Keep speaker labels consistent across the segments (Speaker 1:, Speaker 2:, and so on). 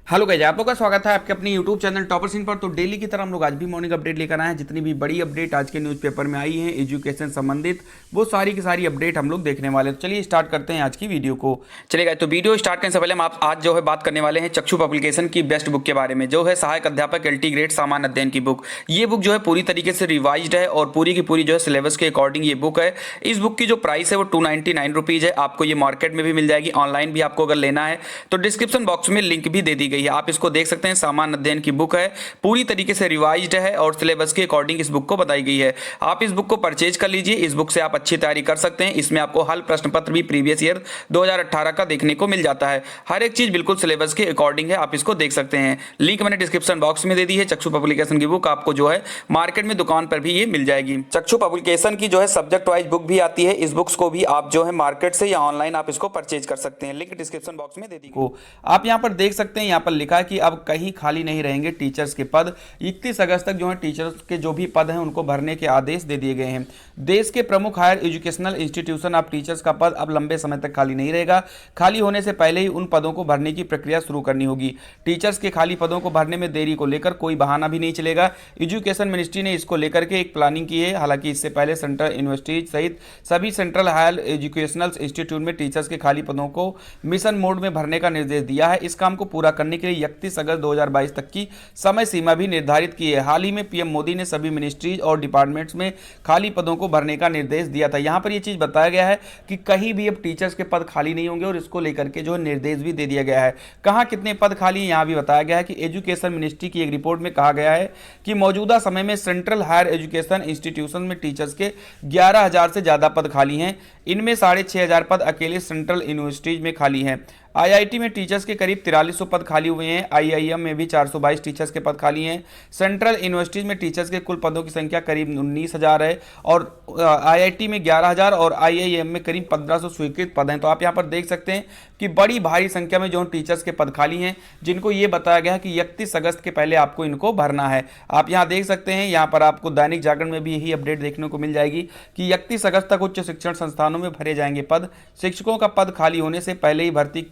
Speaker 1: Hello guys, आप लोग का स्वागत है आपके अपने यूट्यूब चैनल टॉपर्स इन पर। तो डेली की तरह हम लोग आज भी मॉर्निंग अपडेट लेकर आए हैं। जितनी भी बड़ी अपडेट आज के न्यूज़पेपर में आई है एजुकेशन संबंधित, वो सारी की सारी अपडेट हम लोग देखने वाले हैं। तो चलिए स्टार्ट करते हैं आज की वीडियो को। चलिए गाइस, तो वीडियो स्टार्ट करने से पहले हम आप आज जो है बात करने वाले हैं चक्षु पब्लिकेशन की बेस्ट बुक के बारे में, जो है सहायक अध्यापक एलटी ग्रेड सामान्य अध्ययन की बुक। ये बुक जो है पूरी तरीके से रिवाइज्ड है और पूरी की पूरी जो है सिलेबस के अकॉर्डिंग ये बुक है। इस बुक की जो प्राइस है वो 299 रुपीज़ है। आपको ये मार्केट में भी मिल जाएगी, ऑनलाइन भी आपको अगर लेना है तो डिस्क्रिप्शन बॉक्स में लिंक भी दे दी गई है, आप इसको देख सकते हैं। सामान्य अध्ययन की बुक है, पूरी तरीके से रिवाइज्ड है और सिलेबस के अकॉर्डिंग इस बुक को बताई गई है। आप इस बुक को परचेज कर लीजिए, इस बुक से आप अच्छी तैयारी कर सकते हैं। इसमें आपको हल प्रश्न पत्र भी प्रीवियस ईयर 2018 का देखने को मिल जाता है। हर एक चीज बिल्कुल सिलेबस के अकॉर्डिंग है, आप इसको देख सकते हैं। लिंक मैंने डिस्क्रिप्शन बॉक्स में दे दी है। चक्षु पब्लिकेशन की बुक आपको जो है मार्केट में दुकान पर भी ये मिल जाएगी। चक्षु पब्लिकेशन की जो है सब्जेक्ट वाइज बुक भी आती है। इस बुक्स को भी आप जो है मार्केट से या ऑनलाइन आप इसको परचेज कर सकते हैं। लिंक डिस्क्रिप्शन बॉक्स में दे दी को आप यहाँ पर देख सकते हैं। यहाँ पर लिखा है कि अब कहीं खाली नहीं रहेंगे टीचर्स के पद। 31 अगस्त तक जो है टीचर्स के जो भी पद हैं उनको भरने के आदेश दे दिए गए हैं। देश के प्रमुख higher educational institution of teachers का पद अब लंबे समय तक खाली नहीं रहेगा। खाली होने से पहले ही उन पदों को भरने की प्रक्रिया शुरू करनी होगी। टीचर्स के खाली पदों को भरने में देरी को लेकर कोई बहाना भी नहीं चलेगा। एजुकेशन मिनिस्ट्री ने इसको लेकर के एक प्लानिंग की है। हालांकि इससे पहले सेंट्रल यूनिवर्सिटीज सहित सभी सेंट्रल हायर एजुकेशनल इंस्टीट्यूट में टीचर्स के खाली पदों को मिशन मोड में भरने का निर्देश दिया है। इस काम को पूरा करने के लिए 31 अगस्त 2022 तक की समय सीमा भी निर्धारित की है। हाल ही में पीएम मोदी ने सभी मिनिस्ट्रीज और डिपार्टमेंट्स में खाली पदों को भरने का निर्देश दिया था। यहां पर यह चीज बताया गया है कि कहीं भी अब टीचर्स के पद खाली नहीं होंगे और इसको लेकर के जो है निर्देश भी दे दिया गया है। कहां कितने पद खाली हैं यहां भी बताया गया है कि एजुकेशन मिनिस्ट्री की एक रिपोर्ट में कहा गया है कि मौजूदा समय में सेंट्रल हायर एजुकेशन इंस्टीट्यूशन में टीचर्स के 11,000 से ज्यादा पद खाली हैं। इनमें 6,500 पद अकेले सेंट्रल यूनिवर्सिटीज में खाली हैं। आईआईटी में टीचर्स के करीब 4300 पद खाली हुए हैं। आईआईएम में भी 422 टीचर्स के पद खाली हैं। सेंट्रल यूनिवर्सिटीज में टीचर्स के कुल पदों की संख्या करीब 19,000 है और आईआईटी में 11,000 और आईआईएम में करीब 1,500 स्वीकृत पद हैं। तो आप यहाँ पर देख सकते हैं कि बड़ी भारी संख्या में जो टीचर्स के पद खाली हैं, जिनको ये बताया गया है कि 31 अगस्त के पहले आपको इनको भरना है। आप यहाँ देख सकते हैं, यहाँ पर आपको दैनिक जागरण में भी यही अपडेट देखने को मिल जाएगी कि 31 अगस्त तक उच्च शिक्षण संस्थानों में भरे जाएंगे पद। शिक्षकों का पद खाली होने से पहले ही भर्ती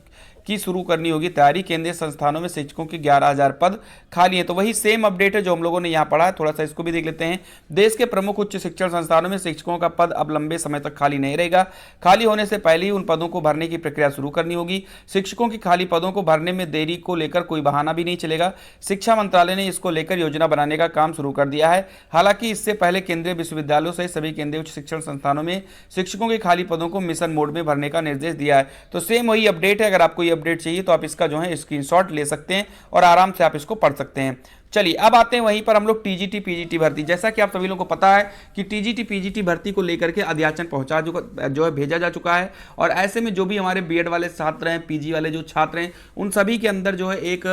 Speaker 1: की शुरू करनी होगी तैयारी। केंद्रीय संस्थानों में शिक्षकों के 11,000 पद खाली हैं। तो वही सेम अपडेट है जो हम लोगों ने यहाँ पढ़ा है, थोड़ा सा इसको भी देख लेते हैं। देश के प्रमुख उच्च शिक्षण संस्थानों में शिक्षकों का पद अब लंबे समय तक खाली नहीं रहेगा। खाली होने से पहले ही उन पदों को भरने की प्रक्रिया शुरू करनी होगी। शिक्षकों की खाली पदों को भरने में देरी को लेकर कोई बहाना भी नहीं चलेगा। शिक्षा मंत्रालय ने इसको लेकर योजना बनाने का काम शुरू कर दिया है। हालांकि इससे पहले केंद्रीय विश्वविद्यालयों सहित सभी केंद्रीय उच्च शिक्षण संस्थानों में शिक्षकों के खाली पदों को मिशन मोड में भरने का निर्देश दिया है। तो सेम वही अपडेट है। अगर आपको ये अपडेट चाहिए तो आप इसका जो है स्क्रीनशॉट ले सकते हैं और आराम से आप इसको पढ़ सकते हैं। चलिए अब आते हैं वहीं पर हम लोग टीजीटी पीजीटी भर्ती। जैसा कि आप सभी लोगों को पता है कि टीजीटी पीजीटी भर्ती को लेकर के अध्याचन पहुंचा जो है भेजा जा चुका है। और ऐसे में जो भी हमारे बीएड वाले छात्र हैं, पीजी वाले जो छात्र हैं, उन सभी के अंदर जो है एक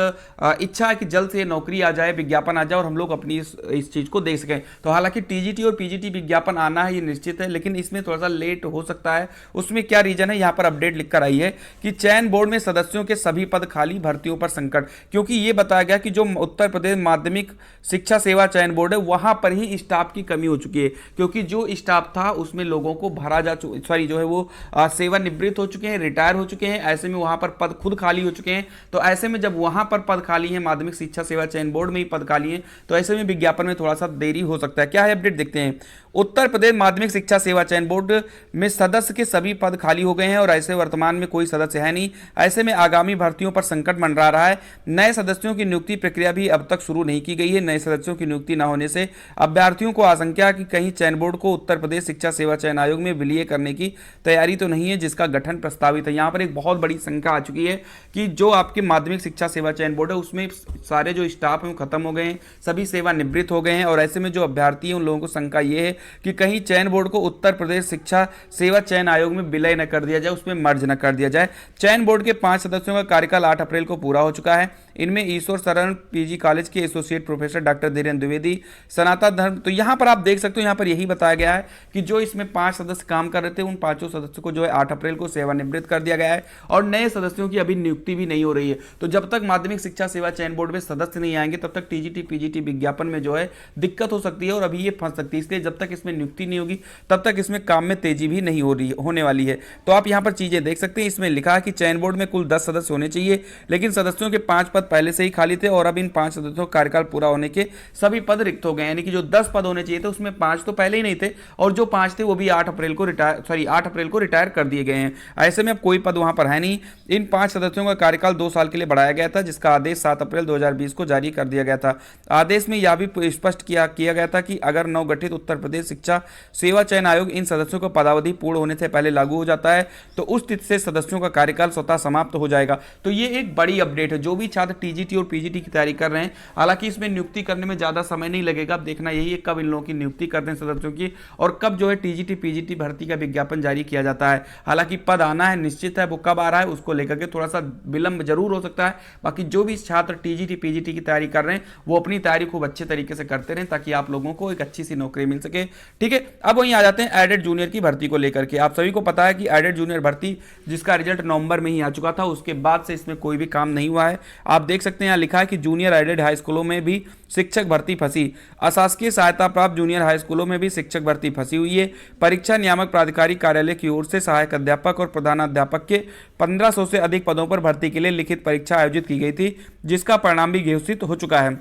Speaker 1: इच्छा है कि जल्द से नौकरी आ जाए, विज्ञापन आ जाए और हम लोग अपनी इस चीज़ को देख सकें। तो हालांकि टीजीटी और पीजीटी विज्ञापन आना है ये निश्चित है, लेकिन इसमें थोड़ा सा लेट हो सकता है। उसमें क्या रीजन है, यहाँ पर अपडेट लिख कर आई है कि चयन बोर्ड में सदस्यों के सभी पद खाली, भर्तियों पर संकट। क्योंकि ये बताया गया कि जो उत्तर प्रदेश माध्यमिक शिक्षा सेवा चयन बोर्ड है वहां पर ही स्टाफ की कमी हो चुकी है। क्योंकि जो स्टाफ था उसमें लोगों को भरा जा सॉरी जो है वो सेवानिवृत्त हो चुके हैं, रिटायर हो चुके हैं। ऐसे में वहां पर पद खुद खाली हो चुके हैं। तो ऐसे में जब वहां पर पद खाली है, माध्यमिक शिक्षा सेवा चयन बोर्ड में ही पद खाली है, तो ऐसे में विज्ञापन में थोड़ा सा देरी हो सकता है। क्या है अपडेट देखते हैं। उत्तर प्रदेश माध्यमिक शिक्षा सेवा चयन बोर्ड में सदस्य के सभी पद खाली हो गए हैं और ऐसे वर्तमान में कोई सदस्य है नहीं। ऐसे में आगामी भर्तियों पर संकट मंडरा रहा है। नए सदस्यों की नियुक्ति प्रक्रिया भी अब तक शुरू नहीं की गई है। नए सदस्यों की नियुक्ति न होने से अभ्यर्थियों को आशंका कि कहीं चयन बोर्ड को उत्तर प्रदेश शिक्षा सेवा चयन आयोग में विलय करने की तैयारी तो नहीं है, जिसका गठन प्रस्तावित है। यहाँ पर एक बहुत बड़ी शंका आ चुकी है कि जो आपके माध्यमिक शिक्षा सेवा चयन बोर्ड है उसमें सारे जो स्टाफ हैं खत्म हो गए हैं, सभी सेवानिवृत्त हो गए हैं। और ऐसे में जो अभ्यर्थी हैं उन लोगों को शंका ये है कि कहीं चयन बोर्ड को उत्तर प्रदेश शिक्षा सेवा चयन आयोग में विलय न कर दिया जाए, उसमें मर्ज न कर दिया जाए। चयन बोर्ड के 5 सदस्यों का कार्यकाल 8 अप्रैल को पूरा हो चुका है। इनमें ईश्वर शरण पीजी कॉलेज के associate professor doctor Dhirendra Dwivedi, Sanatan Dharma. तो यहाँ पर आप देख सकते हो, यहाँ पर यही बताया गया है कि जो इसमें 5 सदस्य काम कर रहे थे उन 5 सदस्यों को जो है 8 अप्रैल को सेवानिवृत्त कर दिया गया है और नए सदस्यों की अभी नियुक्ति भी नहीं हो रही है। तो जब तक माध्यमिक शिक्षा सेवा चयन बोर्ड में सदस्य नहीं आएंगे तब तक टीजीटी पीजीटी विज्ञापन में जो है दिक्कत हो सकती है और अभी ये फंस सकती है। इसलिए जब तक इसमें नियुक्ति नहीं होगी तब तक इसमें काम में तेजी भी नहीं होने वाली है। तो आप यहाँ पर चीजें देख सकते हैं। इसमें लिखा है कि चयन बोर्ड में कुल 10 सदस्य होने चाहिए, लेकिन सदस्यों के 5 पद पद पहले से ही खाली थे और अब इन 5 सदस्यों का कार्यकाल पूरा होने के सभी पद रिक्त हो गए, यानी कि जो 10 पद होने चाहिए थे उसमें 5 तो पहले ही नहीं थे और जो 5 थे वो भी 8 अप्रैल को रिटायर कर दिए गए हैं। ऐसे में अब कोई पद वहां पर है नहीं। इन 5 सदस्यों का कार्यकाल 2 साल के लिए बढ़ाया गया था, जिसका आदेश 7 अप्रैल 2020 को जारी कर दिया गया था। आदेश में यह भी स्पष्ट किया गया था कि अगर नवगठित उत्तर प्रदेश शिक्षा सेवा चयन आयोग इन सदस्यों का पदावधि पूर्ण होने से पहले लागू हो जाता है तो उस तिथि से सदस्यों का कार्यकाल स्वतः समाप्त हो जाएगा। तो ये एक बड़ी अपडेट है। जो भी छात्र टीजीटी और पीजीटी की तैयारी कर रहे हैं, हालांकि इसमें नियुक्ति करने में ज्यादा समय नहीं लगेगा। अब देखना यही है कब इन लोगों की नियुक्ति करते हैं सदस्यों की और कब जो है टीजीटी पीजीटी भर्ती का विज्ञापन जारी किया जाता है। हालांकि पद आना है, निश्चित है, वो कब आ रहा है उसको लेकर के थोड़ा सा विलंब जरूर हो सकता है। बाकी जो भी छात्र टीजीटी पीजीटी की तैयारी कर रहे हैं वो अपनी तैयारी खूब अच्छे तरीके से करते रहें ताकि आप लोगों को एक अच्छी सी नौकरी मिल सके। ठीक है, अब वहीं आ जाते हैं एडेड जूनियर की भर्ती को लेकर के। आप सभी को पता है कि एडेड जूनियर भर्ती जिसका रिजल्ट नवंबर में ही आ चुका था, उसके बाद से इसमें कोई भी काम नहीं हुआ है। आप देख सकते हैं यहाँ लिखा है कि जूनियर एडेड हाई स्कूलों में भी शिक्षक भर्ती फंसी। अशासकीय सहायता प्राप्त जूनियर हाई स्कूलों में भी शिक्षक भर्ती फंसी हुई है। परीक्षा नियामक प्राधिकारी कार्यालय की ओर से सहायक अध्यापक और प्रधानाध्यापक के 1500 से अधिक पदों पर भर्ती के लिए लिखित परीक्षा आयोजित की गई थी, जिसका परिणाम भी घोषित हो चुका है।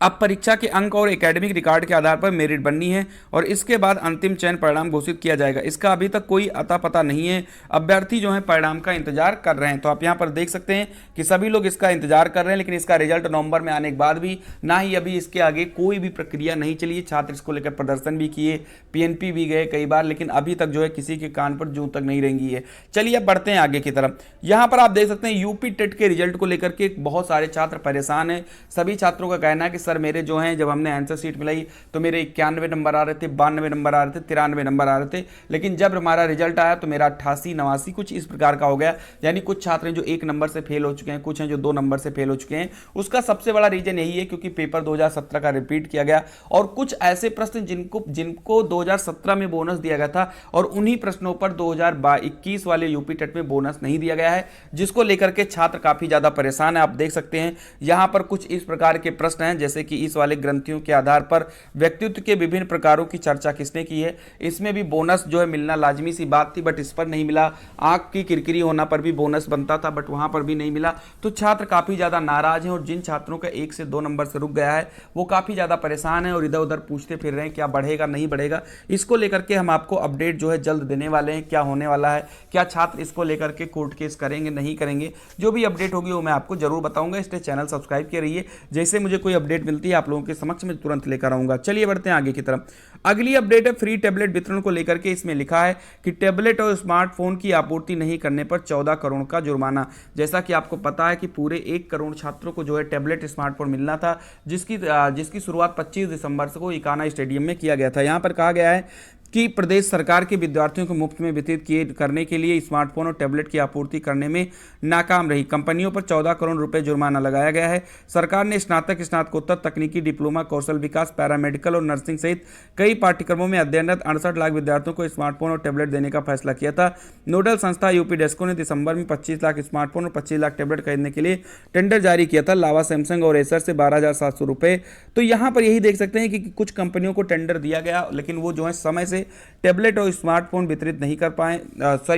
Speaker 1: अब परीक्षा के अंक और एकेडमिक रिकॉर्ड के आधार पर मेरिट बननी है और इसके बाद अंतिम चयन परिणाम घोषित किया जाएगा। इसका अभी तक कोई अता पता नहीं है। अभ्यर्थी जो है परिणाम का इंतजार कर रहे हैं। तो आप यहाँ पर देख सकते हैं कि सभी लोग इसका इंतजार कर रहे हैं, लेकिन इसका रिजल्ट नवंबर में आने के बाद भी ना ही अभी इसके आगे कोई भी प्रक्रिया नहीं चली। छात्र इसको लेकर प्रदर्शन भी किए, पीएनपी भी गए कई बार, लेकिन अभी तक जो है किसी के कान पर जूं तक नहीं रेंगी है। चलिए अब बढ़ते हैं आगे की तरफ। यहाँ पर आप देख सकते हैं यूपी टेट के रिजल्ट को लेकर के बहुत सारे छात्र परेशान हैं। सभी छात्रों का कहना है कि सर मेरे जो हैं, जब हमने आंसर शीट मिलाई तो मेरे 91 नंबर आ रहे थे, 92 नंबर आ रहे थे, 93 नंबर आ रहे थे, लेकिन जब हमारा रिजल्ट आया तो मेरा 88, 89 कुछ इस प्रकार का हो गया। यानी कुछ छात्र हैं जो 1 नंबर से फेल हो चुके हैं, कुछ हैं जो 2 नंबर से फेल हो चुके हैं। उसका सबसे बड़ा रीजन यही है क्योंकि पेपर 2017 का रिपीट किया गया और कुछ ऐसे प्रश्न जिनको 2017 में बोनस दिया गया था और उन्हीं प्रश्नों पर 2021 वाले यूपी टेट में बोनस नहीं दिया गया है, जिसको लेकर के छात्र काफी ज्यादा परेशान है। आप देख सकते हैं यहां पर कुछ इस प्रकार के प्रश्न हैं, जैसे कि इस वाले ग्रंथियों के आधार पर व्यक्तित्व के विभिन्न प्रकारों की चर्चा किसने की है। इसमें भी बोनस जो है मिलना लाजमी सी बात थी, बट इस पर नहीं मिला। आंख की किरकिरी होना पर भी बोनस बनता था, बट वहां पर भी नहीं मिला। तो छात्र काफी ज्यादा नाराज हैं और जिन छात्रों का 1 से 2 नंबर से रुक गया है वो काफी ज्यादा परेशान है और इधर उधर पूछते फिर रहे हैं क्या बढ़ेगा नहीं बढ़ेगा। इसको लेकर के हम आपको अपडेट जो है जल्द देने वाले हैं, क्या होने वाला है, क्या छात्र इसको लेकर के कोर्ट केस करेंगे नहीं करेंगे। जो भी अपडेट होगी वो मैं आपको जरूर बताऊंगा, इसलिए चैनल सब्सक्राइब किए रहिए। जैसे मुझे कोई अपडेट मिलती है आप लोगों के समक्ष में तुरंत लेकर आऊंगा। चलिए बढ़ते हैं आगे की तरफ। अगली अपडेट है फ्री टैबलेट वितरण को लेकर के। इसमें लिखा है कि टैबलेट और स्मार्टफोन की आपूर्ति नहीं करने पर 14 करोड़ का जुर्माना। जैसा कि आपको पता है कि पूरे 1 करोड़ छात्रों को जो है टैबलेट स्मार्टफोन मिलना था, जिसकी शुरुआत 25 दिसंबर को इकाना स्टेडियम में किया गया था। यहां पर कहा गया है कि प्रदेश सरकार के विद्यार्थियों को मुफ्त में वितरित करने के लिए स्मार्टफोन और टैबलेट की आपूर्ति करने में नाकाम रही कंपनियों पर 14 करोड़ रुपए जुर्माना लगाया गया है। सरकार ने स्नातक, स्नातकोत्तर, तकनीकी, डिप्लोमा, कौशल विकास, पैरामेडिकल और नर्सिंग सहित कई पाठ्यक्रमों में अध्ययनरत 68 लाख विद्यार्थियों को स्मार्टफोन और टैबलेट देने का फैसला किया था। नोडल संस्था यूपी डेस्को ने दिसंबर में 25 लाख स्मार्टफोन और 25 लाख टैबलेट खरीदने के लिए टेंडर जारी किया था। लावा, सैमसंग और एसर से 12,700 रुपए। तो यहाँ पर यही देख सकते हैं कि कुछ कंपनियों को टेंडर दिया गया, लेकिन वो जो है समय से टैबलेट और स्मार्टफोन वितरित नहीं कर पाए,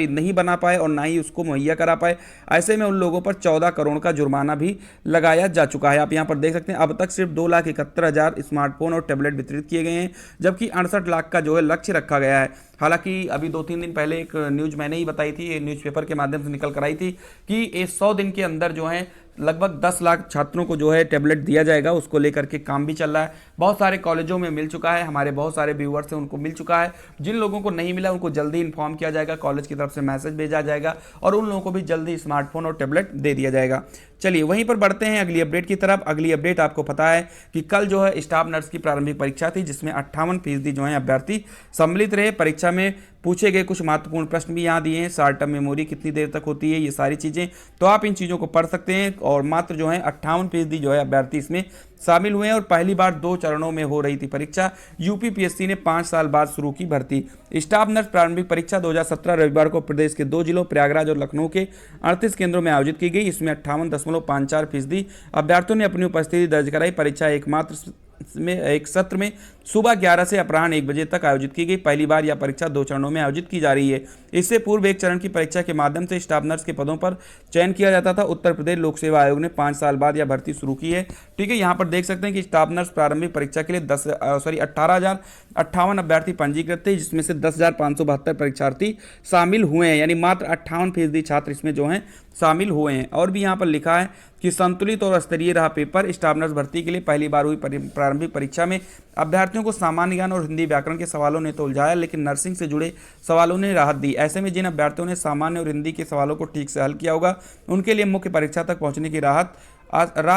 Speaker 1: नहीं बना पाए और ना ही उसको मुहैया करा पाए। ऐसे में उन लोगों पर 14 करोड़ का जुर्माना भी लगाया जा चुका है। आप यहां पर देख सकते हैं अब तक सिर्फ 2,71,000 स्मार्टफोन और टैबलेट वितरित किए गए हैं, जबकि 68 लाख का जो है लक्ष्य रखा गया है। हालांकि अभी 2-3 दिन पहले एक न्यूज मैंने ही बताई थी, न्यूज़पेपर के माध्यम से निकल कर आई थी कि 100 दिन के अंदर जो है लगभग 10 लाख छात्रों को जो है टैबलेट दिया जाएगा। उसको लेकर के काम भी चल रहा है, बहुत सारे कॉलेजों में मिल चुका है, हमारे बहुत सारे व्यूअर्स हैं उनको मिल चुका है। जिन लोगों को नहीं मिला उनको जल्दी इन्फॉर्म किया जाएगा, कॉलेज की तरफ से मैसेज भेजा जाएगा और उन लोगों को भी जल्दी स्मार्टफोन और टैबलेट दे दिया जाएगा। चलिए वहीं पर बढ़ते हैं अगली अपडेट की तरफ। अगली अपडेट आपको पता है कि कल जो है स्टाफ नर्स की प्रारंभिक परीक्षा थी, जिसमें 58% जो है अभ्यर्थी सम्मिलित रहे। परीक्षा में पूछे गए कुछ महत्वपूर्ण प्रश्न भी यहाँ दिए हैं। शॉर्ट टर्म मेमोरी कितनी देर तक होती है, ये सारी चीज़ें तो आप इन चीज़ों को पढ़ सकते हैं। और मात्र जो है 58% जो है अभ्यर्थी इसमें शामिल हुए हैं और पहली बार 2 चरणों में हो रही थी परीक्षा। यूपीपीएससी ने 5 साल बाद शुरू की भर्ती। स्टाफ नर्स प्रारंभिक परीक्षा 2017 रविवार को प्रदेश के 2 जिलों प्रयागराज और लखनऊ के 38 केंद्रों में आयोजित की गई। इसमें 58.54% अभ्यर्थियों ने अपनी उपस्थिति दर्ज कराई। परीक्षा एकमात्र एक सत्र में सुबह 11 से अपराह्न 1 बजे तक आयोजित की गई। पहली बार यह परीक्षा 2 चरणों में आयोजित की जा रही है। इससे पूर्व एक चरण की परीक्षा के माध्यम से स्टाफ नर्स के पदों पर चयन किया जाता था। उत्तर प्रदेश लोक सेवा आयोग ने 5 साल बाद यह भर्ती शुरू की है। ठीक है, यहाँ पर देख सकते हैं कि स्टाफ नर्स प्रारंभिक परीक्षा के लिए 18,058 अभ्यर्थी पंजीकृत थे, जिसमें से 10,572 परीक्षार्थी शामिल हुए हैं, यानी मात्र 58% छात्र इसमें जो हैं शामिल हुए हैं। और भी यहाँ पर लिखा है कि संतुलित और स्तरीय रहा पेपर। स्टाफ नर्स भर्ती के लिए पहली बार हुई प्रारंभिक परीक्षा में अभ्यर्थियों को सामान्य ज्ञान और हिंदी व्याकरण के सवालों ने तो उलझाया, लेकिन नर्सिंग से जुड़े सवालों ने राहत दी। ऐसे में जिन अभ्यर्थियों ने सामान्य और हिंदी के सवालों को ठीक से हल किया होगा, उनके लिए मुख्य परीक्षा तक पहुंचने की राह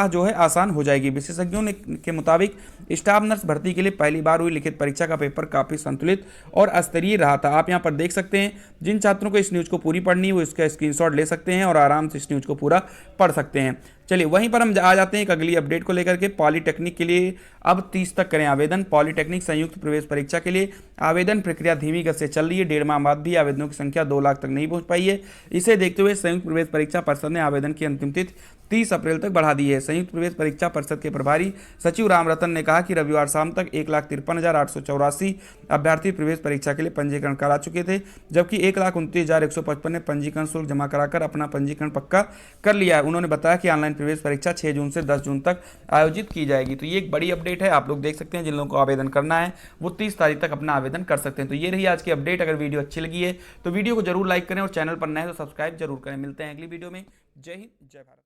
Speaker 1: जो है आसान हो जाएगी। विशेषज्ञों के मुताबिक स्टाफ नर्स भर्ती के लिए पहली बार हुई लिखित परीक्षा का पेपर काफ़ी संतुलित और स्तरीय रहा था। आप यहां पर देख सकते हैं, जिन छात्रों को इस न्यूज़ को पूरी पढ़नी है वो इसका स्क्रीनशॉट ले सकते हैं और आराम से इस न्यूज़ को पूरा पढ़ सकते हैं। चलिए वहीं पर हम आ जाते हैं एक अगली अपडेट को लेकर के। पॉलीटेक्निक के लिए अब 30 तक करें आवेदन। पॉलीटेक्निक संयुक्त प्रवेश परीक्षा के लिए आवेदन प्रक्रिया धीमी गति से चल रही है। 1.5 माह बाद भी आवेदनों की संख्या 2 लाख तक नहीं पहुंच पाई है। इसे देखते हुए संयुक्त प्रवेश परीक्षा परिषद ने आवेदन की अंतिम तिथि 30 अप्रैल तक बढ़ा दी है। संयुक्त प्रवेश परीक्षा परिषद के प्रभारी सचिव राम रतन ने कहा कि रविवार शाम तक 1,53,884 अभ्यर्थी प्रवेश परीक्षा के लिए पंजीकरण करा चुके थे, जबकि 1,29,155 ने पंजीकरण शुल्क जमा कराकर अपना पंजीकरण पक्का कर लिया है। उन्होंने बताया कि ऑनलाइन प्रवेश परीक्षा 6 जून से 10 जून तक आयोजित की जाएगी। तो ये एक बड़ी अपडेट है, आप लोग देख सकते हैं। जिन लोगों को आवेदन करना है वो 30 तारीख तक अपना आवेदन कर सकते हैं। तो ये रही आज की अपडेट। अगर वीडियो अच्छी लगी है तो वीडियो को जरूर लाइक करें और चैनल पर नए तो सब्सक्राइब जरूर करें। मिलते हैं अगली वीडियो में। जय हिंद, जय भारत।